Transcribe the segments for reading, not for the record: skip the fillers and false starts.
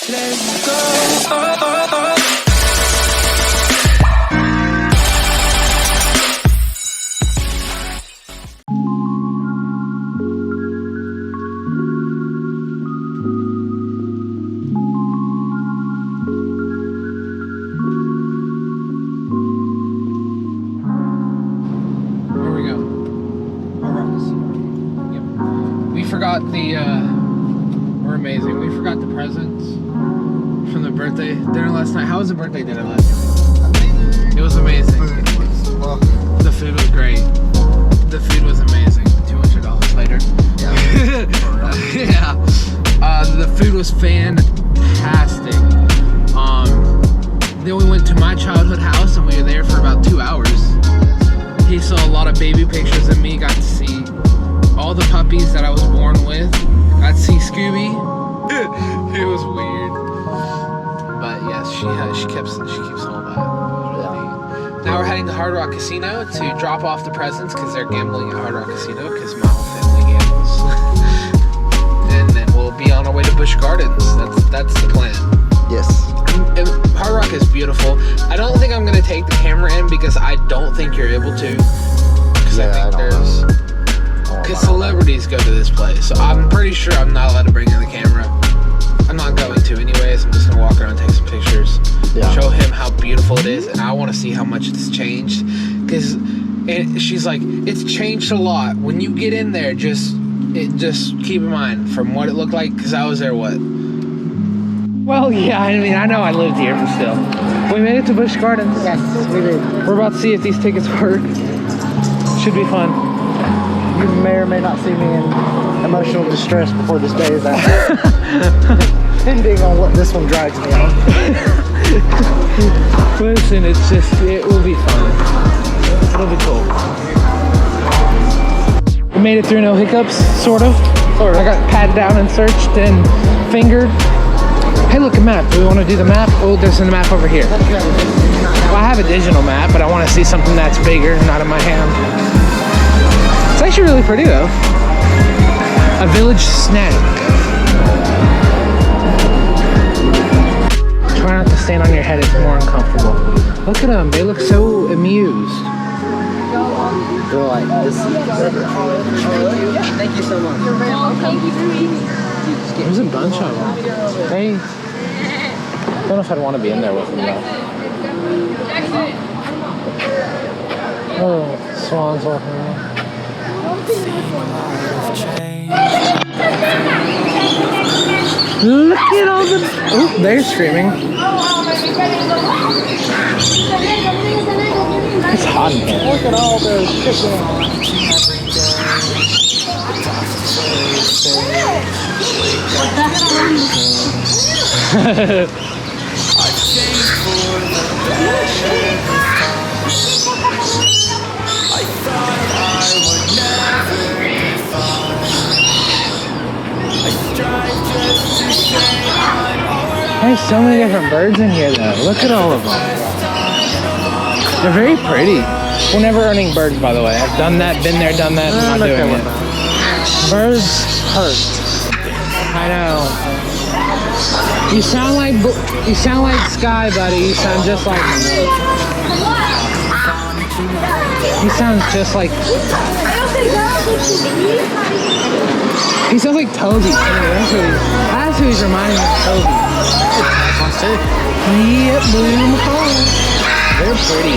Let's go. We're amazing. We forgot the presents from the birthday dinner last night. How was the birthday dinner last night? It was amazing. The food was great. The food was amazing. $200 later. Yeah. The food was fantastic. Then we went to my childhood house and we were there for about 2 hours. He saw a lot of baby pictures of me. Got to see all the puppies that I was born with. Got to see Scooby. It was weird, but yes, she keeps all that. Really. Now we're heading to Hard Rock Casino to drop off the presents because they're gambling at Hard Rock Casino because my whole family gambles. And then we'll be on our way to Busch Gardens. That's the plan. Yes. And Hard Rock is beautiful. I don't think I'm gonna take the camera in because I don't think you're able to. Because I think there's. Because celebrities go to this place, so I'm pretty sure I'm not allowed to bring in the camera. I'm not going to anyways. I'm just going to walk around and take some pictures. Yeah. Show him how beautiful it is, and I want to see how much it's changed. Because she's like, it's changed a lot. When you get in there, just keep in mind from what it looked like, because I was there, what? Well, yeah, I mean, I know I lived here, but still. We made it to Busch Gardens. Yes, we did. We're about to see if these tickets work. Should be fun. You may or may not see me in emotional distress before this day is out. Depending on what this one drags me on. Listen, it will be fun. It'll be cool. We made it through no hiccups, sort of. I got patted down and searched and fingered. Hey, look, a map. Do we want to do the map? Oh, there's a map over here. Well, I have a digital map, but I want to see something that's bigger, not in my hand. It's actually really pretty though. A village snack. Try not to stand on your head, it's more uncomfortable. Look at them, they look so amused. They're like, this is Thank you so much. You're very welcome. There's a bunch of them. Hey. I don't know if I'd want to be in there with them though. Oh, swans walking around. Look at all the... Oh, they're screaming. It's hot in here. Look at all the There's so many different birds in here though. Look at all of them. They're very pretty. We're never earning birds, by the way. I've done that, been there, done that, I'm not doing it. Birds hurt. I know. You sound like Sky, buddy. You sound just like... He sounds just like... He sounds like Toby. That's who he's reminding me of, Toby. Yep, boom, home. They're pretty.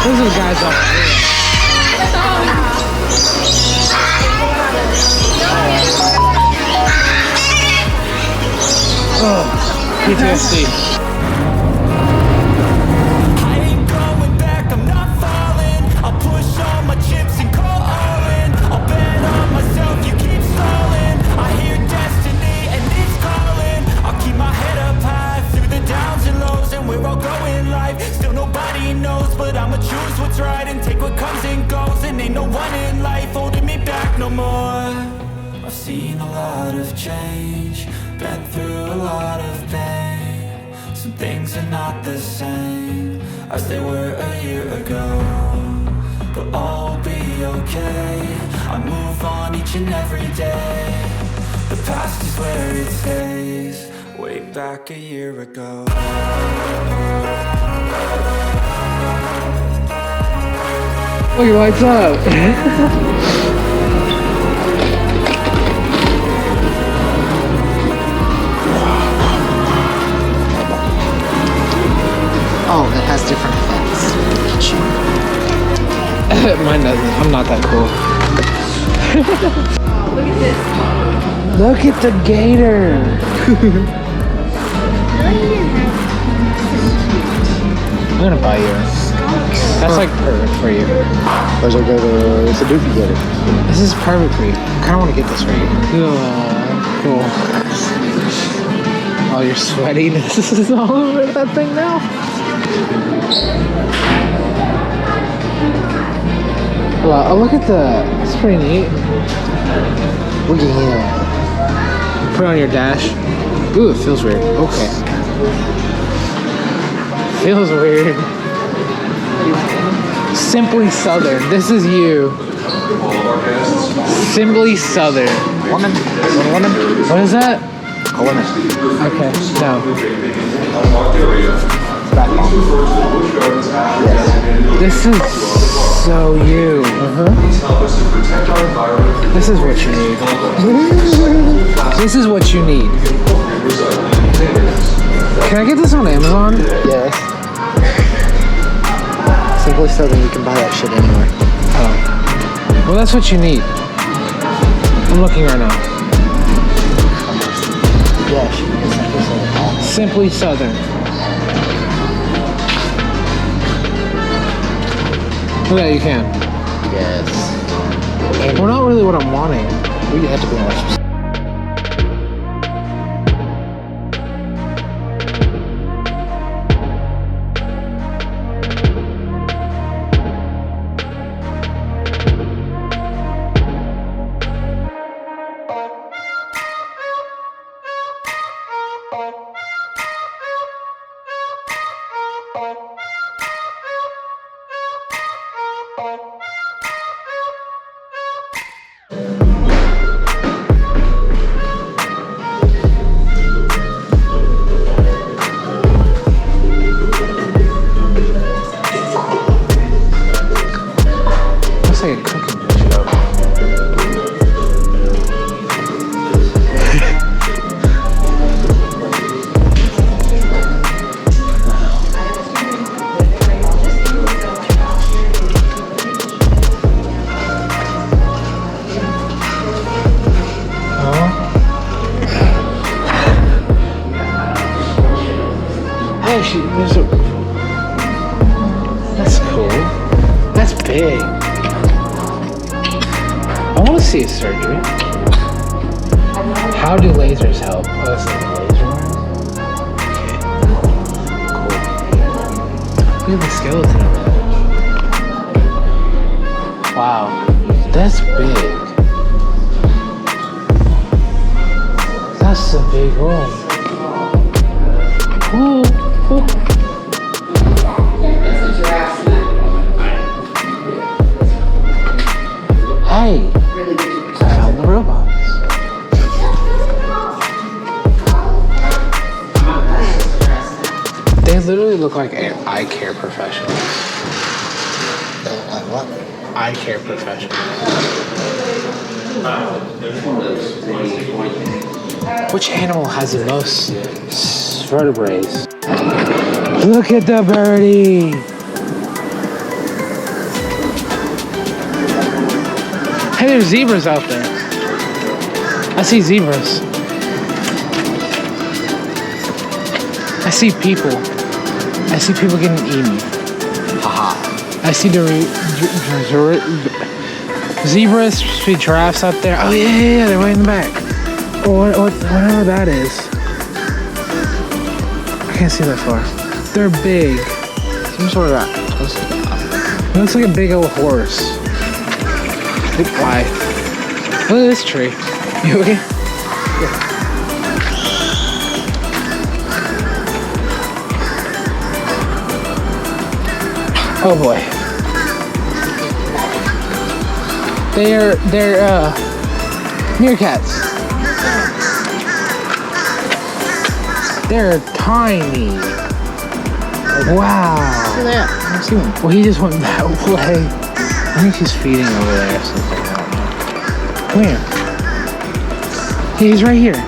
Those are the guys up here. Oh, PTSD. I've seen a lot of change, been through a lot of pain. Some things are not the same as they were a year ago, but all will be okay. I move on each and every day. The past is where it stays. Wake back a year ago. Look, it lights up. Oh, it has different effects. Mine doesn't. I'm not that cool. Oh, look at this. Look at the gator. I'm gonna buy you. That's like perfect for you. Those are good. It's a doofy gator. This is perfect for you. I kind of want to get this for you. Cool. Oh, you're sweating. This is all over that thing now. Oh, look at that. It's pretty neat. Look at him. Put it on your dash. Ooh, it feels weird. Okay. Feels weird. Simply Southern. This is you. Simply Southern. Woman. What is that? A woman. Okay, no. Back home. Yes. This is so you. This is what you need. This is what you need. Can I get this on Amazon? Yes. Simply Southern, you can buy that shit anywhere. Oh. Well, that's what you need. I'm looking right now. Yeah, she can get Simply Southern. Simply Southern. Yeah, you can. Yes. Well, not really what I'm wanting. We have to be more specific. Looks like a cooking show. Hey, there's a... That's cool. That's big. I want to see a surgery. How do lasers help? Oh, that's like a laser. Okay. Cool. Look at the skeleton of that. Wow. That's big. That's a big room. Ooh. Ooh. Hey, I found the robots. They literally look like eye care professionals. They look like what? Eye care professionals. Which animal has the most vertebrae? Look at the birdie. Hey, there's zebras out there. I see zebras. I see people. I see people getting eaten. Haha. I see zebras, see giraffes out there. Oh yeah, they're way in the back. Oh, whatever that is. I can't see that far. They're big. Some sort of It looks like a big old horse. Why? Look at this tree. You okay? Yeah. Oh boy. They're meerkats. They're tiny. Wow. Look at that. I don't see one. Well, he just went that way. I think she's feeding over there or something. I don't know. Come here. He's right here.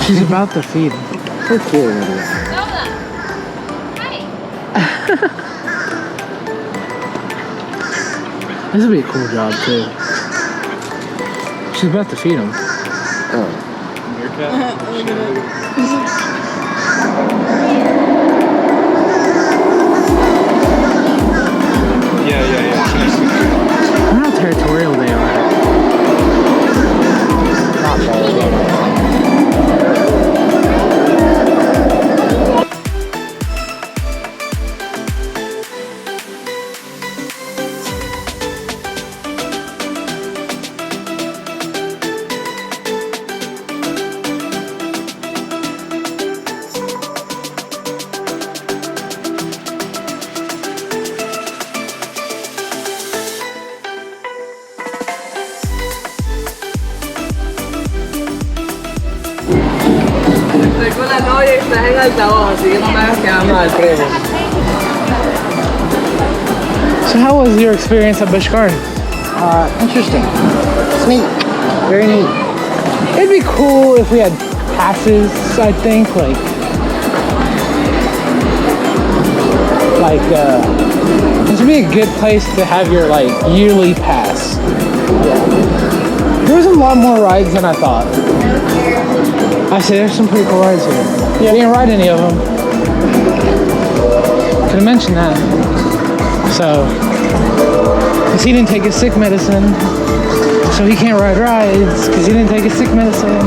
She's about to feed him. So cute. This would be a cool job too. She's about to feed him. Oh. Your cat? Yeah. I don't know how territorial they are. Not bad. So how was your experience at Busch Gardens? Interesting. It's neat. Very neat. It'd be cool if we had passes, I think, this would be a good place to have your yearly pass. There was a lot more rides than I thought. I see there's some pretty cool rides here. Yeah, I didn't ride any of them. Could have mentioned that. So, because he didn't take his sick medicine, so he can't ride rides because he didn't take his sick medicine.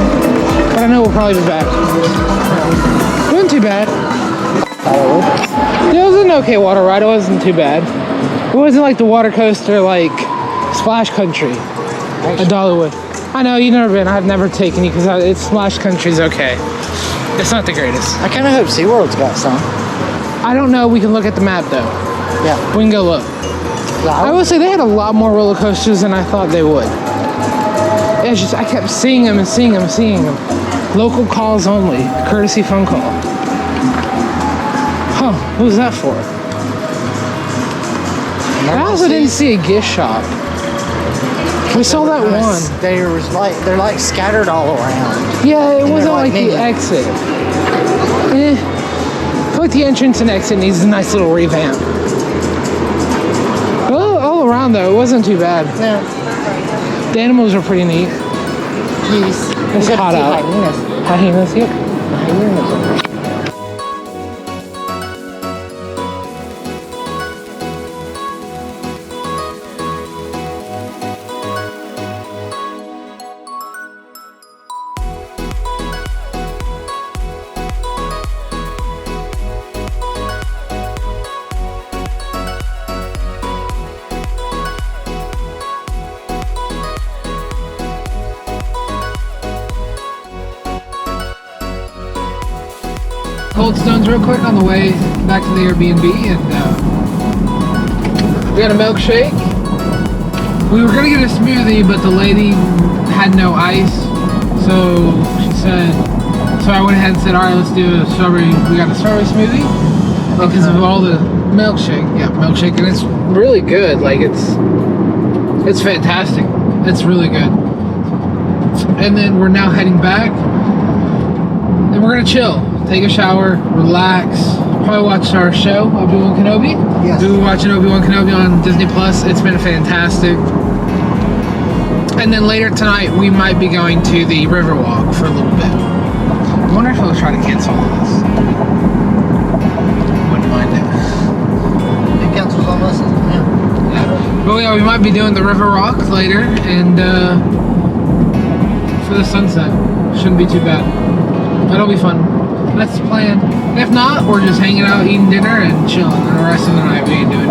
But I know we'll probably be back. It wasn't too bad. Yeah, it was an okay water ride. It wasn't too bad. It wasn't like the water coaster Splash Country at Dollywood. I know you've never been. I've never taken you because it's Splash Country's okay. It's not the greatest. I kind of hope SeaWorld's got some. I don't know. We can look at the map though. Yeah. We can go look. I will say they had a lot more roller coasters than I thought they would. It's just I kept seeing them and seeing them and seeing them. Local calls only. Courtesy phone call. Huh? What was that for? I also didn't see a gift shop. We saw that one. They're like scattered all around. Yeah, it And wasn't they're like the mini. exit. I feel like the entrance and exit needs a nice little revamp. Well, all around though, it wasn't too bad. Yeah. The animals are pretty neat. Geez. It's hot out. Hyenas, yep. Hyenas. Cold Stones real quick on the way back to the Airbnb, and we got a milkshake. We were gonna get a smoothie, but the lady had no ice, so she said. So I went ahead and said, "All right, let's do a strawberry." We got a strawberry smoothie because of all the milkshake. Yeah, milkshake, and it's really good. It's fantastic. It's really good. And then we're now heading back, and we're gonna chill. Take a shower, relax, probably watch our show, Obi-Wan Kenobi. Yes. We'll be watching Obi-Wan Kenobi on Disney Plus. It's been fantastic. And then later tonight, we might be going to the Riverwalk for a little bit. I wonder if he'll try to cancel all this. Wouldn't mind it. It cancels on us, yeah. Yeah. But yeah, we might be doing the Riverwalk later, and for the sunset. Shouldn't be too bad. That'll be fun. That's the plan. If not, we're just hanging out, eating dinner, and chilling. And the rest of the night, we ain't doing